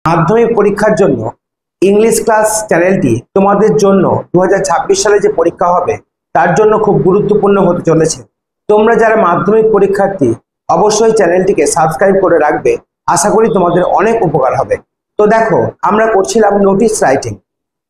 মাধ্যমিক পরীক্ষার জন্য ইংলিশ ক্লাস চ্যানেলটি তোমাদের জন্য 2026 সালে যে পরীক্ষা হবে তার জন্য খুব গুরুত্বপূর্ণ হতে চলেছে। তোমরা যারা মাধ্যমিক পরীক্ষার্থী অবশ্যই চ্যানেলটিকে সাবস্ক্রাইব করে রাখবে, আশা করি তোমাদের অনেক উপকার হবে। তো দেখো, আমরা করছিলাম নোটিশ রাইটিং।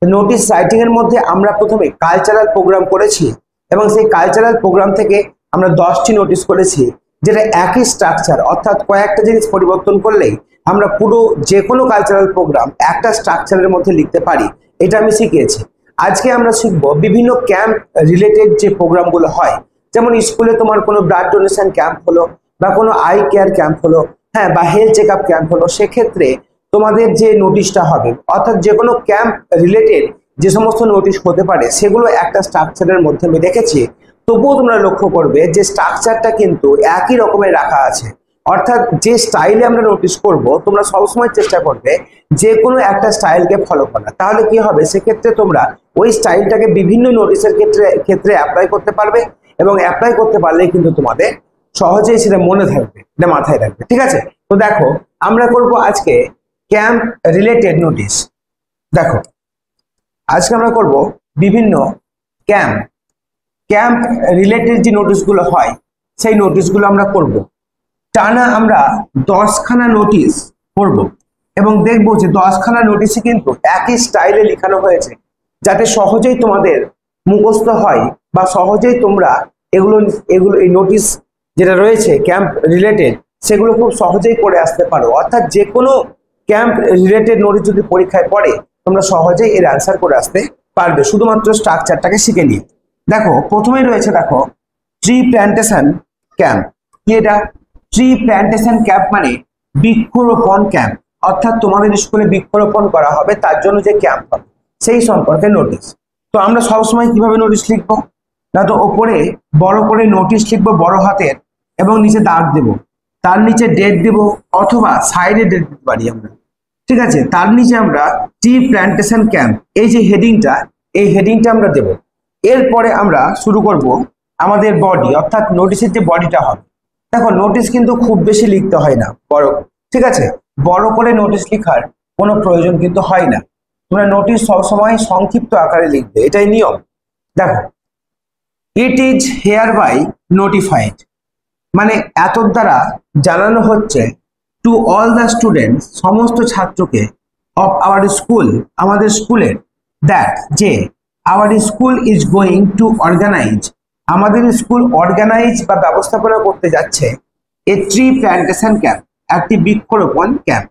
নোটিশ রাইটিং এর মধ্যে আমরা প্রথমে কালচারাল প্রোগ্রাম করেছি এবং সেই কালচারাল প্রোগ্রাম থেকে আমরা 10টি নোটিশ করেছি, যেটা একই স্ট্রাকচার, অর্থাৎ কয়েকটা জিনিস পরিবর্তন করলেই আমরা পুরো যে কোনো কালচারাল প্রোগ্রাম একটা স্ট্রাকচারের মধ্যে লিখতে পারি। এটা আমি শিখিয়েছি। আজকে আমরা শিখব বিভিন্ন ক্যাম্প রিলেটেড যে প্রোগ্রামগুলো হয়, যেমন স্কুলে তোমার কোনো ব্লাড ডোনেশন ক্যাম্প হলো বা কোনো আই কেয়ার ক্যাম্প হলো, হ্যাঁ, বা হেলথ চেক আপ ক্যাম্প হলো, সেক্ষেত্রে তোমাদের যে নোটিশটা হবে, অর্থাৎ যে কোনো ক্যাম্প রিলেটেড যে সমস্ত নোটিশ হতে পারে সেগুলো একটা স্ট্রাকচারের মধ্যে আমি রেখেছি। তবুও তোমরা লক্ষ্য করবে যে স্ট্রাকচারটা কিন্তু একই রকমের রাখা আছে, অর্থাৎ যে স্টাইলে আমরা নোটিশ করব তোমরা সবসময় চেষ্টা করবে যে কোনো একটা স্টাইলকে ফলো করা। তাহলে কি হবে, সেক্ষেত্রে তোমরা ওই স্টাইলটাকে বিভিন্ন নোটিশের ক্ষেত্রে অ্যাপ্লাই করতে পারবে এবং অ্যাপ্লাই করতে পারলেই কিন্তু তোমাদের সহজেই সেটা মনে থাকবে, এটা মাথায় রাখবে। ঠিক আছে, তো দেখো আমরা করব আজকে ক্যাম্প রিলেটেড নোটিশ। দেখো আজকে আমরা করব বিভিন্ন ক্যাম্প রিলেটেড যে নোটিশগুলো হয় সেই নোটিশগুলো আমরা করব। টানা আমরা 10খানা নোটিশ করব এবং দেখবো যে 10খানা নোটিশই কিন্তু একই স্টাইলে লেখানো হয়েছে, যাতে সহজেই তোমাদের মুখস্থ হয় বা সহজেই তোমরা এগুলো এই নোটিশ যেটা রয়েছে ক্যাম্প রিলেটেড সেগুলো খুব সহজেই করে আসতে পারো। অর্থাৎ যে কোনো ক্যাম্প রিলেটেড নোটিশ যদি পরীক্ষায় পড়ে তোমরা সহজেই এর অ্যান্সার করে আসতে পারবে, শুধুমাত্র স্ট্রাকচারটাকে শিখে নিয়ে। দেখো প্রথমেই রয়েছে, দেখো ট্রি প্ল্যান্টেশন ক্যাম্প। কি এটা? ট্রি প্ল্যান্টেশন ক্যাম্প মানে বৃক্ষরোপণ ক্যাম্প, অর্থাৎ তোমাদের স্কুলে বৃক্ষরোপণ করা হবে তার জন্য যে ক্যাম্প হবে সেই সম্পর্কে নোটিশ। তো আমরা সবসময় কিভাবে নোটিশ লিখবো না, তো ওপরে বড় করে নোটিশ লিখবো বড় হাতের এবং নিচে দাগ দেব, তার নিচে ডেট দেব অথবা সাইডে ডেট দিতে পারি আমরা। ঠিক আছে, তার নিচে আমরা ট্রি প্ল্যান্টেশন ক্যাম্প এই যে হেডিংটা আমরা দেব। এরপরে আমরা শুরু করব আমাদের বডি, অর্থাৎ নোটিশের যে বডিটা হবে। দেখো নোটিশ কিন্তু খুব বেশি লিখতে হয় না বড়, ঠিক আছে, বড় করে নোটিশ লেখার কোনো প্রয়োজন কিন্তু হয় না। তোমরা নোটিশ সবসময় সংক্ষিপ্ত আকারে লিখবে, এটাই নিয়ম। দেখো, it is hereby notified মানে এত দ্বারা জানানো হচ্ছে টু অল দ্য স্টুডেন্টস সমস্ত ছাত্রকে অফ আওয়ার স্কুল আমাদের স্কুলের দ্যাট যে our school is going to organise আমাদের স্কুল অর্গানাইজ বা ব্যবস্থাপনা করতে যাচ্ছে এ ট্রি প্ল্যান্টেশন ক্যাম্প একটি বৃক্ষরোপণ ক্যাম্প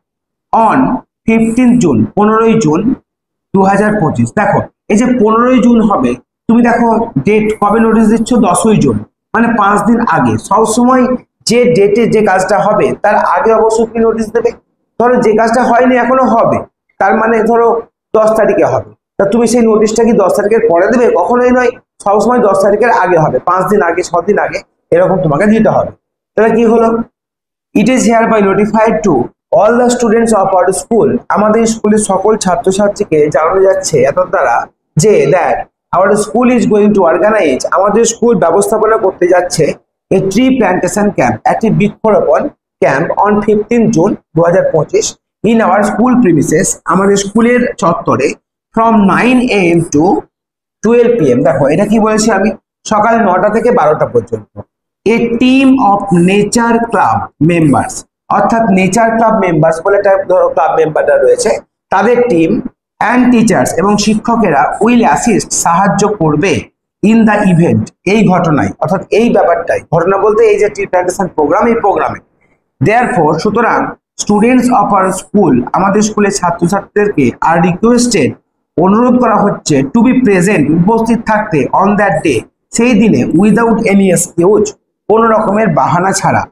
অন 15 জুন 15ই জুন 2025। দেখো এই যে 15ই জুন হবে, তুমি দেখো ডেট কবে নোটিশ দিচ্ছ, 10ই জুন, মানে 5 দিন আগে। সবসময় যে ডেটে যে কাজটা হবে তার আগে অবশ্যই কি নোটিশ দেবে। ধরো যে কাজটা হয়নি এখনো হবে, তার মানে ধরো 10 তারিখে হবে, তা তুমি সেই নোটিশটা কি 10 তারিখের পরে দেবে? কখনোই নয়, সবসময় 10 তারিখের আগে হবে, 5 দিন আগে, 6 দিন আগে, এরকম তোমাকে দিতে হবে। তাহলে কি হলো, it is hereby notified to all the students of our school আমাদের স্কুলের সকল ছাত্রছাত্রীকে জানানো যাচ্ছে এত দ্বারা যে that our school is going to organise আমাদের স্কুল ব্যবস্থাপনা করতে যাচ্ছে এ ট্রি প্ল্যান্টেশন ক্যাম্প একটি বৃক্ষরোপণ camp on 15 June 2025 in our school premises আমাদের স্কুলের চত্বরে ফ্রম 9 AM টু 12 PM। দেখো এটা কি বলেছি আমি, সকাল 9টা থেকে 12টা পর্যন্ত। A team of nature club members, অর্থাৎ নেচার ক্লাব মেম্বার্স বলে একটা ধরো ক্লাব মেম্বাররা রয়েছে, তাদের টিম অ্যান্ড টিচার্স এবং শিক্ষকেরা উইল অ্যাসিস্ট সাহায্য করবে ইন দ্য ইভেন্ট এই ঘটনায়, অর্থাৎ এই ব্যাপারটাই, ঘটনা বলতে এই যে ট্রি প্ল্যান্টেশন প্রোগ্রাম, এই প্রোগ্রামে। দেয়ারফর সুতরাং স্টুডেন্টস অফ আওয়ার স্কুল আমাদের স্কুলের ছাত্রছাত্রীদেরকে আর রিকোয়েস্টেড অনুরোধ করা হচ্ছে টু বি প্রেজেন্ট উপস্থিত থাকতে অন দ্যাট ডে সেই দিনে উইদাউট এনি এক্সকিউজ কোনো রকমের বাহানা ছাড়া।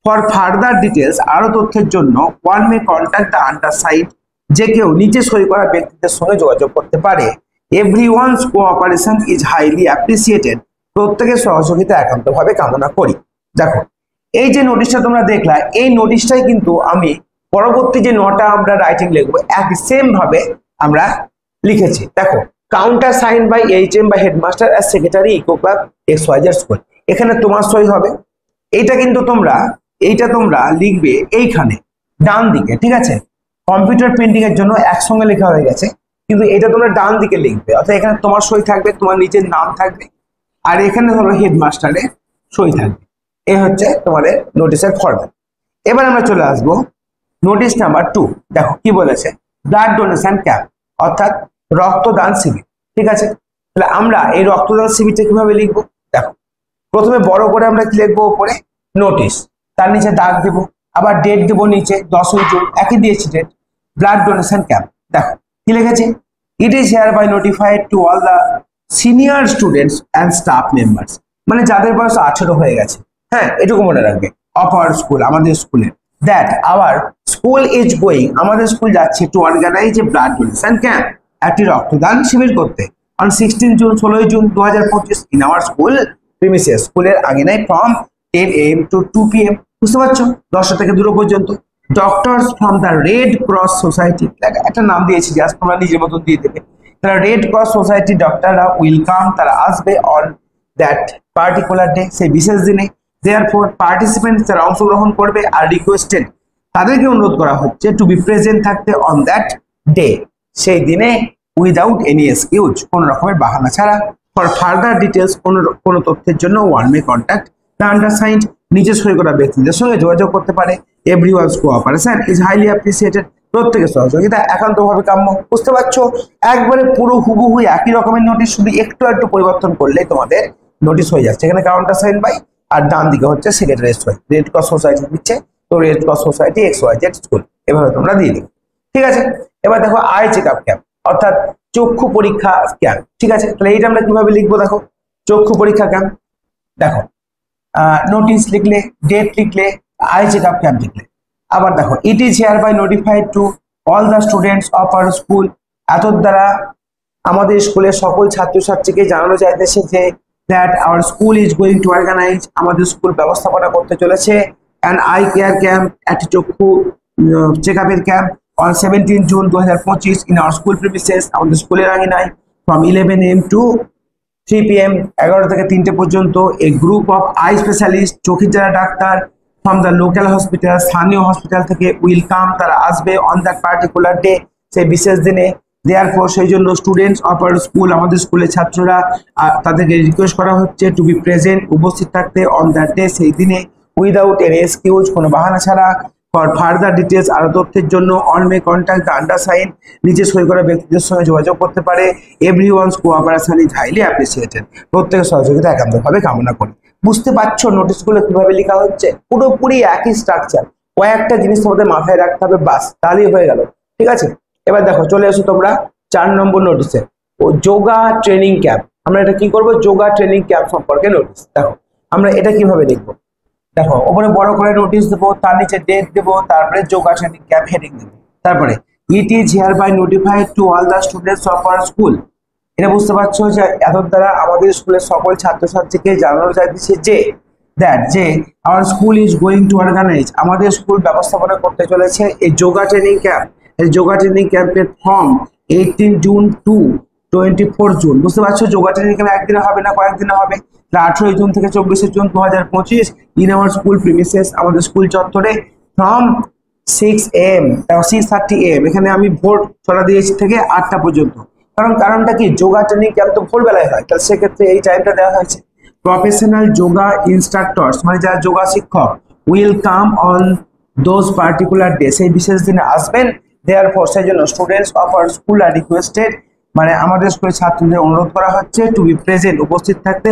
ফর ফার্দার ডিটেলস আরো তথ্যের জন্য ওয়ান মে কন্ট্যাক্ট দ্য আন্ডারসাইড যে কেউ নিচে সই করা ব্যক্তিদের সঙ্গে যোগাযোগ করতে পারে। Everyone's cooperation is highly appreciated প্রত্যেকের সহযোগিতা একান্তভাবে কামনা করি। দেখো এই যে নোটিশটা তোমরা দেখলা, এই নোটিশটাই কিন্তু আমি পরবর্তী যে 9টা আমরা রাইটিং লিখবো এক সেম ভাবে আমরা লিখেছি। দেখো কাউন্টার সাইন বাই HM বা headmaster as secretary eco club XYZ school, এখানে তোমার সই হবে। এইটা কিন্তু তোমরা লিখবে এইখানে ডান দিকে, ঠিক আছে। কম্পিউটার প্রিন্টিং এর জন্য একসঙ্গে লেখা হয়ে গেছে, কিন্তু এটা তোমরা ডান দিকে লিখবে, অর্থাৎ এখানে তোমার সই থাকবে, তোমার নিজের নাম থাকবে, আর এখানে ধরো হেডমাস্টারের সই থাকবে। এ হচ্ছে তোমাদের নোটিশের ফরম্যাট। এবার আমরা চলে আসবো নোটিশ নাম্বার 2। দেখো কি বলেছে, ব্লাড ডোনেশন ক্যাম্প, অর্থাৎ রক্তদান শিবির। ঠিক আছে, তাহলে আমরা এই রক্তদান শিবিরটা কিভাবে লিখবো? দেখো, প্রথমে বড় করে আমরা কি লিখবো? উপরে নোটিশ, তার নিচে দাগ দেবো, আবার ডেট দেবো নিচে 10ই জুন, একই দিয়েছি ডেট। ব্লাড ডোনেশন ক্যাম্প, দেখো কি লিখেছে, it is hereby notified to all the senior students and staff members, মানে যাদের বয়স 18 হয়ে গেছে, হ্যাঁ এটুকু মনে রাখবে, অফ আওয়ার স্কুল, আমাদের স্কুলে, that our school is going, আমাদের স্কুল যাচ্ছে, টু অর্গানাইজ এ ব্লাড ডোনেশন ক্যাম্প, একটি রক্তদান শিবির করতে, on 16 June 16 June 2025 in our school premises, স্কুলের আঙিনায়, ফ্রম 10 AM to 2 PM, বুঝতে পারছো, 10টা থেকে 2 পর্যন্ত। Doctors from the Red cross society, একটা নাম দিয়েছি, জাস্ট তোমরা নিজের মতন দিয়ে দেবে। তারা রেড ক্রস সোসাইটি ডক্টররা উইল কাম, তারা আসবে, অন দ্যাট পার্টিকুলার ডে, সেই বিশেষ দিনে। দেয়ারফর পার্টিসিপেন্ট, যারা অংশগ্রহণ করবে, আর রিকোয়েস্টেড, তাদেরকে অনুরোধ করা হচ্ছে, টু বি প্রেজেন্ট, থাকতে, অন দ্যাট ডে, সেই দিনে, উইদাউট এনি এক্সকিউজ, কোনো রকমের বাহানা ছাড়া। ফর ফার্দার ডিটেলস, কোনো তথ্যের জন্য one May contact the undersigned, নিচে সই করা ব্যক্তিদের সঙ্গে যোগাযোগ করতে পারে। Everyone's cooperation is highly appreciated, প্রত্যেকের সহযোগিতা একান্তভাবে কাম্য। বুঝতে পারছো, একবারে পুরো হুবহু একই রকমের নোটিশ, শুধু একটু একটু পরিবর্তন করলে তোমাদের নোটিশ হয়ে যাচ্ছে। এখানে কাউন্টার সাইন বাই, আর ডান দিকে হচ্ছে সেক্রেটারি সই, রেড ক্রস সোসাইটি দিচ্ছে, তো red cross society XYZ school, এভাবে তোমরা দিয়ে দিবে। ঠিক আছে, এবার দেখো আই চেক আপ ক্যাম্প, অর্থাৎ চক্ষু পরীক্ষা ক্যাম্প। ঠিক আছে, তাহলে এইটা আমরা কিভাবে লিখবো? দেখো, চক্ষু পরীক্ষা ক্যাম্প, দেখো নোটিশ লিখলে, ডেট লিখলে, আই চেক আপ ক্যাম্প লিখলে। আবার দেখো, it is hereby notified to all the students of our school, এত দ্বারা আমাদের স্কুলের সকল ছাত্রছাত্রীকে জানানো যাইতেছে যে, that our school is going to organise, আমাদের স্কুল ব্যবস্থাপনা করতে চলেছে, অ্যান্ড আই কেয়ার ক্যাম্প, একটি চক্ষু চেক আপের camp, on 17 June 2025 in our school premises, আমাদের স্কুলের আঙিনায়, ফ্রম 11 AM টু 3 PM, 11 থেকে 3টে পর্যন্ত। এ গ্রুপ অফ আই স্পেশালিস্ট, চোখের যারা doctor, from the local hospital, স্থানীয় হসপিটাল থেকে, উইল কাম, তারা আসবে, অন দ্যাট পার্টিকুলার ডে, সেই বিশেষ দিনে। দেয়ারফর, সেই জন্য স্টুডেন্টস অফ আওয়ার স্কুল, আমাদের স্কুলের ছাত্ররা, তাদেরকে রিকোয়েস্ট করা হচ্ছে, টু বি প্রেজেন্ট, উপস্থিত থাকতে, অন দ্যাট ডে, সেই দিনে, উইদাউট এনি এক্সকিউজ, কোনো বাহানা ছাড়া। ফর ফার্দার ডিটেলস, আরো তথ্যের জন্য, on May contact the undersign, নিচে সই করা ব্যক্তিদের সঙ্গে যোগাযোগ করতে পারে। Everyone's cooperation is highly appreciated, প্রত্যেকের সহযোগিতা একান্তভাবে কামনা করি। বুঝতে পারছো নোটিশগুলো কিভাবে লেখা হচ্ছে? পুরোপুরি একই স্ট্রাকচার, কয়েকটা জিনিস তোমাদের মাথায় রাখতে হবে, বাস, তাহলেই হয়ে গেল। ঠিক আছে, এবার দেখো চলে এসো তোমরা 4 নম্বর নোটিশে, ও যোগা ট্রেনিং ক্যাম্প। আমরা এটা কি করব? যোগা ট্রেনিং ক্যাম্প সম্পর্কে নোটিশ। দেখো আমরা এটা কিভাবে লিখবো? দেখো, ওপরে বড় করে নোটিশ দেবো, তার নিচে ডেট দেবো, তারপরে যোগা ট্রেনিং ক্যাম্প হেডিং দেবো, তারপরে it is here by notified to all the students of our school. এটা বুঝতে পারছো যে এত দ্বারা আমাদের স্কুলের সকল ছাত্রছাত্রীকে জানানো যাচ্ছে যে, দ্যাট যে our school is going to organise, আমাদের স্কুল ব্যবস্থাপনা করতে চলেছে এই যোগা ট্রেনিং ক্যাম্প। এই যোগা ট্রেনিং ক্যাম্পের ফর্ম 18 জুন টু 24 জুন। বুঝতে পারছো, যোগা ট্রেনিং ক্যাম্প একদিনে হবে না, কয়েকদিনে হবে। 18 জুন থেকে 24 June 2025 in our school premises, আমাদের স্কুল চত্বরে, ফ্রম 6 AM, 6:30 AM, এখানে আমি ভোর ছড়া দিয়েছি থেকে 8টা পর্যন্ত। কারণটা কি, যোগা ট্রেনিং ক্যাম্প তো ভোরবেলায় হয়, তাহলে সেক্ষেত্রে এই টাইমটা দেওয়া হয়েছে। প্রফেশনাল যোগা ইনস্ট্রাক্টরস, মানে যারা যোগা শিক্ষক, will come on those particular day, সেই বিশেষ দিনে আসবেন। দেয়ারফর, সেই জন্য students of our school are requested, মানে আমাদের স্কুলের ছাত্রদের অনুরোধ করা হচ্ছে, টু বি প্রেজেন্ট, উপস্থিত থাকতে,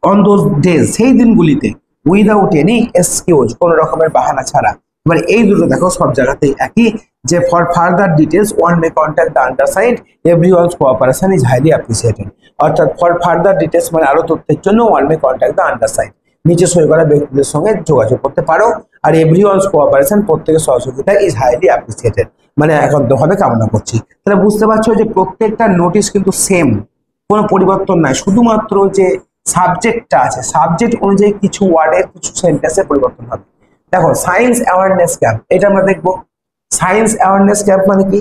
অন দোজ ডেজ, সেই দিনগুলিতে, উইদাউট এনি এক্সকিউজ, কোনো রকমের বাহানা ছাড়া। এবার এই দুটো দেখো সব জায়গাতেই একই, যে for further details one May contact the undersigned, everyone's cooperation is highly appreciated, অর্থাৎ ফর ফার্দার ডিটেলস মানে আরো তথ্যের জন্য one May contact the undersigned, নিচে সই করা ব্যক্তিদের সঙ্গে যোগাযোগ করতে পারো। আর এভরিওয়ানস কোঅপারেশন, প্রত্যেকের সহযোগিতা, ইজ হাইলি অ্যাপ্রিসিয়েটেড, মানে একান্তভাবে কামনা করছি। তাহলে বুঝতে পারছো যে প্রত্যেকটা নোটিশ কিন্তু সেম, কোনো পরিবর্তন নাই, শুধুমাত্র যে সাবজেক্টটা আছে, সাবজেক্ট অনুযায়ী কিছু ওয়ার্ডের, কিছু সেন্টেন্সের পরিবর্তন হবে। দেখো, সায়েন্স অ্যাওয়ারনেস ক্যাম্প, এটা আমরা দেখবো। সায়েন্স অ্যাওয়ারনেস ক্যাম্প মানে কি,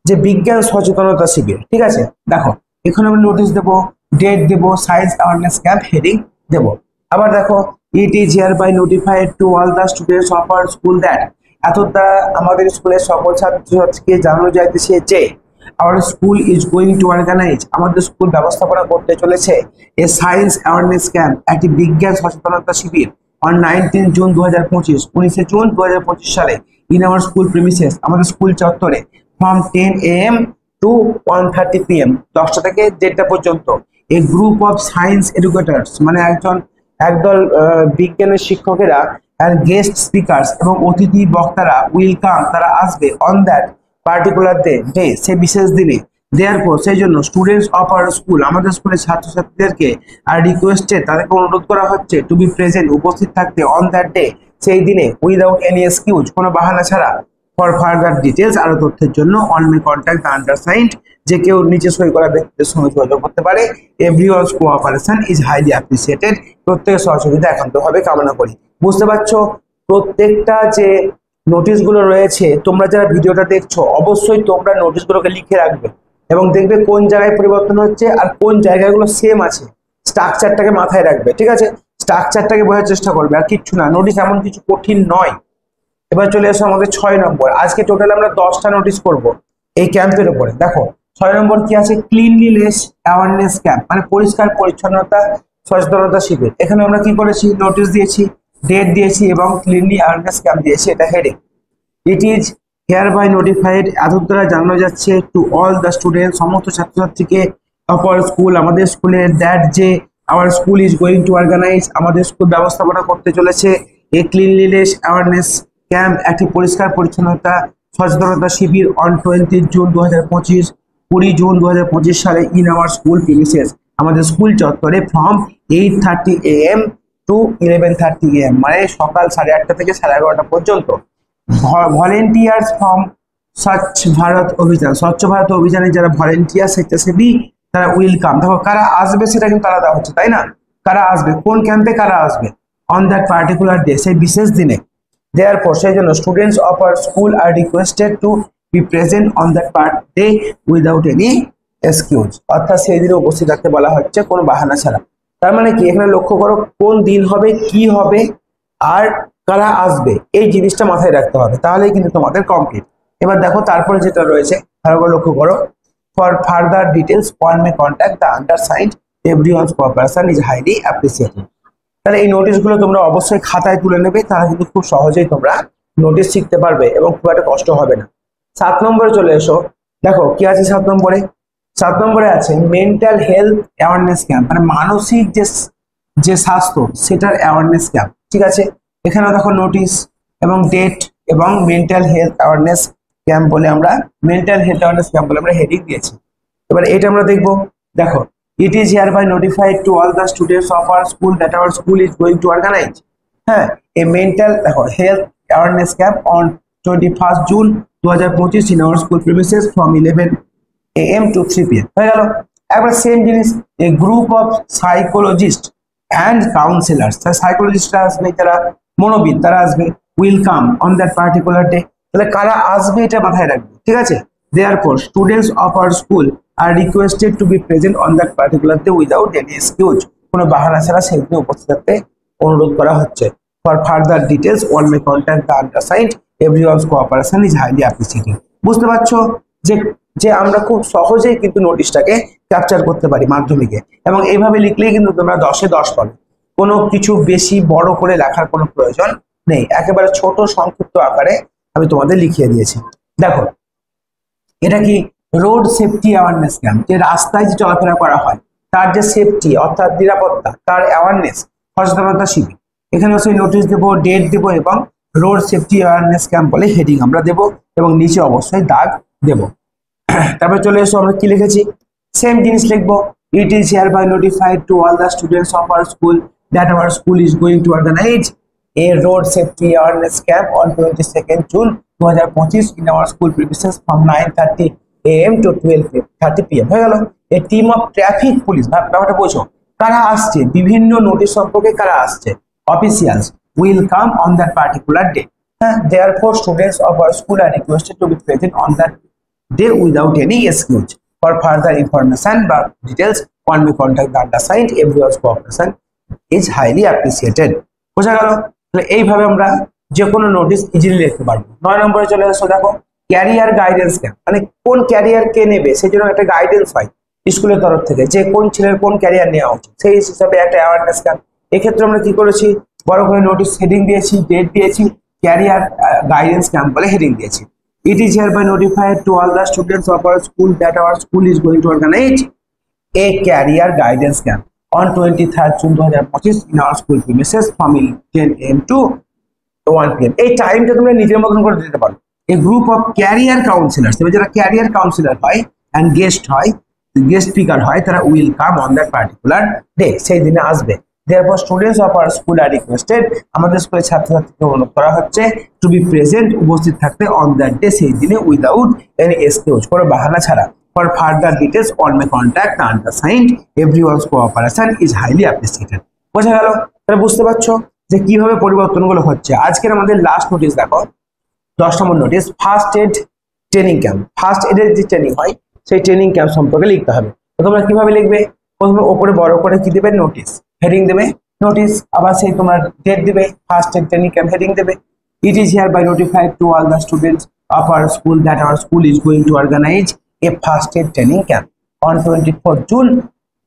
যে বিজ্ঞান সচেতনতা শিবির। ঠিক আছে, দেখো এখানে আমরা নোটিশ দেবো, ডেট দেবো, সায়েন্স অ্যাওয়ারনেস ক্যাম্প হেডিং দেবো। আবার দেখো, it is here by notified to all the students of our school that, এত দ্বারা আমাদের স্কুলের সকল ছাত্রছাত্রীকে জানানো যাইতেছে যে our school is going to organize, আমাদের স্কুল ব্যবস্থাপনা করতে চলেছে এ সায়েন্স অ্যাওয়ারনেস ক্যাম্প, একটি বিজ্ঞান সচেতনতা শিবির on 19 জুন 2025, 19 জুন 2025 সালে in our school premises, আমাদের স্কুল চত্বরে from 10 AM to 1:30 PM, 10টা থেকে 1:30 পর্যন্ত a group of science educators, মানে একদল বিজ্ঞানের শিক্ষকেরা and guest speakers এবং অতিথি বক্তারা will come, তারা আসবে on that particular day, সে বিশেষ দিনে। therefore সেই জন্য স্টুডেন্টস অফ আওয়ার স্কুল, আমাদের স্কুলের ছাত্রছাত্রীদেরকে আর রিকোয়েস্টেড, তাদেরকে অনুরোধ করা হচ্ছে টু বি প্রেজেন্ট, উপস্থিত থাকতে অন দ্যাট ডে, সেই দিনে উইদাউট এনি এক্সকিউজ, কোনো বাহানা ছাড়া। ফর ফার্দার ডিটেলস, আরো তথ্যের জন্য on May contact the undersigned, যে কেউ নিচে সই করা ব্যক্তিদের সঙ্গে যোগাযোগ করতে পারে। Everyone's cooperation is highly appreciated, প্রত্যেকের সহযোগিতা একান্তভাবে কামনা করি। বুঝতে পারছো প্রত্যেকটা যে নোটিশগুলো রয়েছে, তোমরা যারা ভিডিওটা দেখছো অবশ্যই তোমরা নোটিশগুলোকে লিখে রাখবে এবং দেখবে কোন জায়গায় পরিবর্তন হচ্ছে আর কোন জায়গাগুলো সেম আছে। স্ট্রাকচারটাকে মাথায় রাখবে, ঠিক আছে? স্ট্রাকচারটাকে বোঝার চেষ্টা করবে, আর কিচ্ছু না। নোটিশ এমন কিছু কঠিন নয়। এবার চলে এসো আমাদের 6 নম্বর। আজকে টোটাল আমরা 10টা নোটিশ করব এই ক্যাম্পের উপরে। দেখো 6 নম্বর কি আছে, ক্লিনলিনেস অ্যাওয়ারনেস ক্যাম্প, মানে পরিষ্কার পরিচ্ছন্নতা সচেতনতা শিবির। এখানে আমরা কি করেছি, নোটিশ দিয়েছি, ডেট দিয়েছি এবং ক্লিনলি অ্যাওয়ারনেস ক্যাম্প দিয়েছি, এটা heading. It is hereby notified, এত দ্বারা জানানো যাচ্ছে টু অল দ্য স্টুডেন্ট, সমস্ত ছাত্রছাত্রীকে অফ আওয়ার স্কুল, আমাদের স্কুলের, দ্যাট যে our school is going to organise, আমাদের স্কুল ব্যবস্থাপনা করতে চলেছে এ ক্লিনলিনেস অ্যাওয়ারনেস ক্যাম্প, একটি পরিষ্কার পরিচ্ছন্নতা সচেতনতা শিবির অন 20 জুন 2025, 20 জুন 2025 সালে ইন আওয়ার স্কুল প্রিমিসেস, আমাদের স্কুল চত্বরে ফ্রম 8:30 AM টু 11:30 AM, মানে সকাল 8:30 থেকে 11:30 পর্যন্ত। ভলেন্টিয়ার্স ফ্রম স্বচ্ছ ভারত অভিযান, স্বচ্ছ ভারত অভিযানে যারা ভলেন্টিয়ার স্বেচ্ছাসেবী তারা ওয়েলকাম। দেখো কারা আসবে সেটা কিন্তু আলাদা হচ্ছে, তাই না? কারা আসবে, কোন ক্যাম্পে কারা আসবে অন দ্যাট পার্টিকুলার ডে, সেই বিশেষ দিনে। therefore সেই জন্য students of our school are requested to be present on that day without any excuse, অর্থাৎ সেই দিনে উপস্থিত থাকতে বলা হচ্ছে কোনো বাহানা ছাড়া। তার মানে কি, এখানে লক্ষ্য করো কোন দিন হবে, কি হবে আর কারা আসবে, এই জিনিসটা মাথায় রাখতে হবে, তাহলেই কিন্তু তোমাদের কমপ্লিট। এবার দেখো তারপরে যেটা রয়েছে ভালো করে লক্ষ্য করো, for further details one May contact the undersigned, everyone's cooperation is highly appreciated. তাহলে এই নোটিশগুলো তোমরা অবশ্যই খাতায় তুলে নেবে, তাহলে কিন্তু খুব সহজেই তোমরা নোটিশ শিখতে পারবে এবং খুব একটা কষ্ট হবে না। 7 নম্বরে চলে এসো। দেখো কি আছে 7 নম্বরে, 7 নম্বরে আছে মেন্টাল হেলথ অ্যাওয়ারনেস ক্যাম্প, মানে মানসিক যে স্বাস্থ্য সেটার অ্যাওয়ারনেস ক্যাম্প, ঠিক আছে? এখানে দেখো নোটিশ এবং ডেট এবং মেন্টাল হেলথ অ্যাওয়ারনেস ক্যাম্প বলে আমরা হেডিং দিয়েছি। এবার এটা আমরা দেখবো। দেখো it is hereby notified to all the students of our school that our school is going to organize, হ্যাঁ, এ মেন্টাল দেখো health awareness camp on 21 June 2025 in our school premises from 11 AM to 3 PM, হয়ে গেল। একবার same জিনিস, a group of psychologist and counsellors, সাইকোলজিস্টরা আসবে, যারা মনোবিদ তারা আসবে, will come on that particular day. তাহলে কারা আসবে এটা মাথায় রাখবে, ঠিক আছে? therefore students of our school are requested to be present on that particular day without any excuse, কোনো বাহানা ছাড়া সেই দিনে উপস্থিত থাকতে অনুরোধ করা হচ্ছে। For further details one May contact the undersigned, everyone's cooperation is highly appreciated. বুঝতে পারছো যে আমরা খুব সহজেই কিন্তু নোটিশটাকে ক্যাপচার করতে পারি মাধ্যমিকে, এবং এইভাবে লিখলেই কিন্তু তোমরা 10-এ 10 পাবে। কোনো কিছু বেশি বড় করে লেখার কোনো প্রয়োজন নেই, একেবারে ছোট সংক্ষিপ্ত আকারে আমি তোমাদের লিখিয়ে দিয়েছি। দেখো এটা কি, রোড সেফটি অ্যাওয়ারনেস ক্যাম্প, যে রাস্তায় যে চলাফেরা করা হয় তার যে সেফটি অর্থাৎ নিরাপত্তা তার অ্যাওয়ারনেস সচেতনতা শিবির। এখানে সেই নোটিশ দেবো, ডেট দেবো এবং রোড সেফটি অ্যাওয়ারনেস ক্যাম্প বলে হেডিং আমরা দেবো এবং নিচে অবশ্যই দাগ দেবো। তারপরে চলে এসো, আমরা কি লিখেছি সেম জিনিস লিখবো। It is hereby notified to all the students of our school that our school is going to organize a road safety awareness camp on 22 June 2025 in our school premises from 9:30 AM to 12:30 PM, হয়ে গেল। A team of traffic police, ব্যাপারটা বোঝো, কারা আসছে, বিভিন্ন notice সম্পর্কে কারা আসছে, officials will come on that particular day, হ্যাঁ। therefore students of our school are requested to be present on that day without any excuse. For further information বা details one may contact the undersigned, everyone's cooperation is highly appreciated। বোঝা গেল? তাহলে এইভাবে আমরা যে কোনো notice easily লিখতে পারবো। 9 নম্বরে চলে আসো, দেখো ক্যারিয়ার গাইডেন্স ক্যাম্প, মানে কোন ক্যারিয়ার কে নেবে সেই জন্য একটা গাইডেন্স হয় স্কুলের তরফ থেকে, যে কোন ছেলের কোন ক্যারিয়ার নেওয়া উচিত, সেই হিসাবে একটা অ্যাওয়ারনেস ক্যাম্প। এক্ষেত্রে আমরা কি করেছি, বড় করে নোটিশ হেডিং দিয়েছি, ডেট দিয়েছি, ক্যারিয়ার গাইডেন্স ক্যাম্প বলে হেডিং দিয়েছি। It is hereby notified to all the students of our school that our school is going to organize a career guidance camp on 23rd June 2025 in our school premises from 10 AM to 1 PM। এই টাইমটা তোমরা নিজের মতন করে দিতে পারো। A group of career counselors, তবে যারা ক্যারিয়ার কাউন্সিলর হয় and guest হয়, গেস্ট স্পিকার হয়, তারা will come on that particular day, সেই দিনে আসবে। Therefore students of our school are requested, আমাদের স্কুলের ছাত্রছাত্রীকে অনুরোধ করা হচ্ছে টু বি প্রেজেন্ট, উপস্থিত থাকতে অন দ্যাট ডে, সেই দিনে, উইদাউট এনি এক্সকিউজ, কোনো বাহানা ছাড়া। For further details all may contact the undersigned, everyone's cooperation is highly appreciated। বোঝা গেল? তাহলে বুঝতে পারছো যে কিভাবে পরিবর্তনগুলো হচ্ছে। আজকের আমাদের লাস্ট নোটিশ দেখো, 10 number notice, first aid training camp. First এডের যে ট্রেনিং হয় সেই ট্রেনিং ক্যাম্প সম্পর্কে লিখতে হবে। তো তোমরা কিভাবে লিখবে, প্রথমে ওপরে বড় করে কি দেবে, নোটিশ হেডিং দেবে, নোটিশ আবার সেই তোমার ডেট দেবে, first aid training camp heading দেবে। It is hereby notified to all the students of our school that our school is going to organize a first aid training camp on 24th June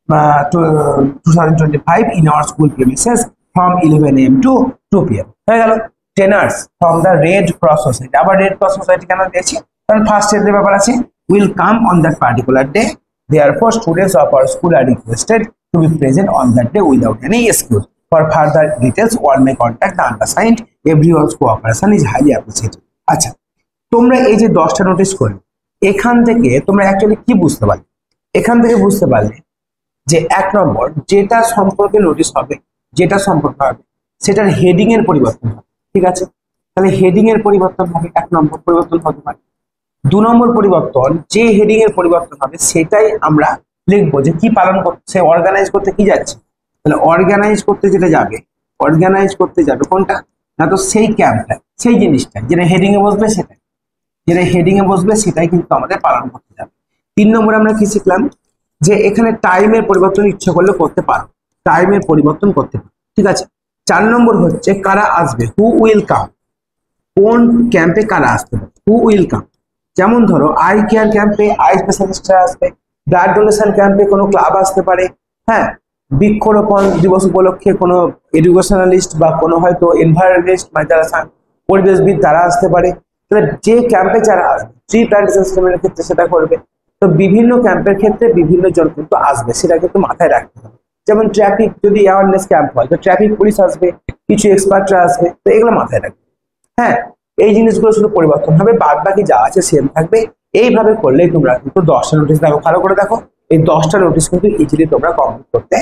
2025 in our school premises from 11 AM to 2 PM। হয়ে গেল। Trainers from the Red cross Society, আবার Red cross Society কেন দিয়েছি, কারণ first aid এর ব্যাপার আছে, will come on that particular day. Therefore students of our school are requested to be present on that day without any excuse। For further details all may contact the undersigned, everyone's cooperation is highly appreciated। আচ্ছা, তোমরা এই যে 10টা notice করলে, এখান থেকে তোমরা actually কি বুঝতে পারলে, এখান থেকে বুঝতে পারলে যে 1 নম্বর যেটা সম্পর্কে নোটিশ হবে, যেটা সম্পর্কে হবে সেটার হেডিং এর পরিবর্তন হবে। ঠিক আছে, তাহলে হেডিং এর পরিবর্তন হবে, 1 নম্বর পরিবর্তন হতে পারে। 2 নম্বর পরিবর্তন, যে হেডিং এর পরিবর্তন হবে সেটাই আমরা লিখবো যে কি পালন করছে, অর্গানাইজ করতে কি যাচ্ছে। তাহলে অর্গানাইজ করতে যেটা যাবে, অর্গানাইজ করতে যাবে কোনটা, না তো সেই ক্যাম্পটা, সেই জিনিসটা যেটা হেডিং এ বসবে সেটাই, যেটা হেডিং এ বসবে সেটাই কিন্তু আমাদের পালন করতে যাবে। 3 নম্বরে আমরা কি শিখলাম, যে এখানে টাইমের পরিবর্তন ইচ্ছা করলে করতে পারো, টাইমের পরিবর্তন করতে পারো। ঠিক আছে। 4 নম্বর হচ্ছে কারা আসবে, হু উইল কাম, কোন ক্যাম্পে কারা আসতে পারে, হু উইল কাম। যেমন ধরো আই কেয়ার ক্যাম্পে আই স্পেশালিস্টরা আসবে, ব্লাড ডোনেশন ক্যাম্পে কোনো ক্লাব আসতে পারে, হ্যাঁ, বৃক্ষরোপণ দিবস উপলক্ষে কোনো এডুকেশনালিস্ট বা কোনো হয়তো এনভায়রনমেন্টালিস্ট, মানে যারা পরিবেশবিদ তারা আসতে পারে। তাহলে যে ক্যাম্পে যারা আসবে, ট্রি প্ল্যান্টেশন সিস্টেমের ক্ষেত্রে সেটা করবে। তো বিভিন্ন ক্যাম্পের ক্ষেত্রে বিভিন্ন জন কিন্তু আসবে, সেটা কিন্তু মাথায় রাখতে হবে। যেমন ট্রাফিক যদি অ্যাওয়ারনেস ক্যাম্প হয় তো ট্রাফিক পুলিশ আসবে, কিছু এক্সপার্টরা আসবে, তো এগুলো মাথায় রাখবে। হ্যাঁ, এই জিনিসগুলো শুধু পরিবর্তন হবে, বাদ বাকি যা আছে সেম থাকবে। এইভাবে করলেই তোমরা কিন্তু 10টা নোটিশ, দেখো ভালো করে দেখো, এই 10টা নোটিশ কিন্তু ইজিলি তোমরা কমপ্লিট করতে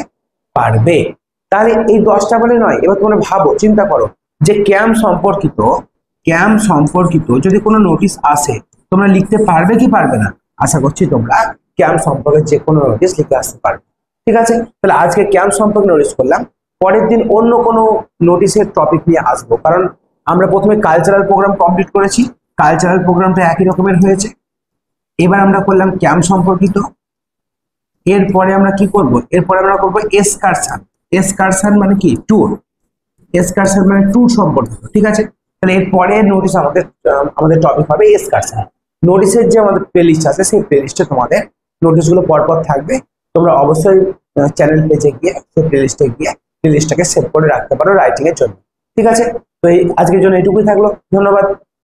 পারবে। তাহলে এই 10টা বলে নয়, এবার তোমরা ভাবো, চিন্তা করো যে ক্যাম্প সম্পর্কিত যদি কোনো নোটিশ আসে তোমরা লিখতে পারবে কি পারবে না। আশা করছি তোমরা ক্যাম্প সম্পর্কে যে কোনো নোটিশ লিখে আসতে পারবে। ঠিক আছে, তাহলে আজকে ক্যাম্প সম্পর্কে নোটিশ করলাম, পরের দিন অন্য কোনো নোটিশের টপিক নিয়ে আসবো, কারণ আমরা প্রথমে কালচারাল প্রোগ্রাম কমপ্লিট করেছি, কালচারাল প্রোগ্রামটা একই রকমের হয়েছে। এবার আমরা করলাম ক্যাম্প সম্পর্কিত, এরপরে আমরা কি করব, এরপরে আমরা করব এক্সকারশন। এক্সকারশন মানে কি, ট্যুর, এক্সকারশন মানে ট্যুর সম্পর্কিত। ঠিক আছে, তাহলে এরপরে নোটিশ আমাদের টপিক হবে এক্সকারশন। নোটিশের যে আমাদের প্লেলিস্ট আছে সেই প্লেলিস্টে তোমাদের নোটিশগুলো পরপর থাকবে, তোমরা অবশ্যই চ্যানেল পেজে গিয়ে সেই প্লেলিস্টে গিয়ে প্লেলিস্টটাকে সেভ করে রাখতে পারো রাইটিং এর জন্য। ঠিক আছে, তো এই আজকের জন্য এটুকুই থাকলো, ধন্যবাদ।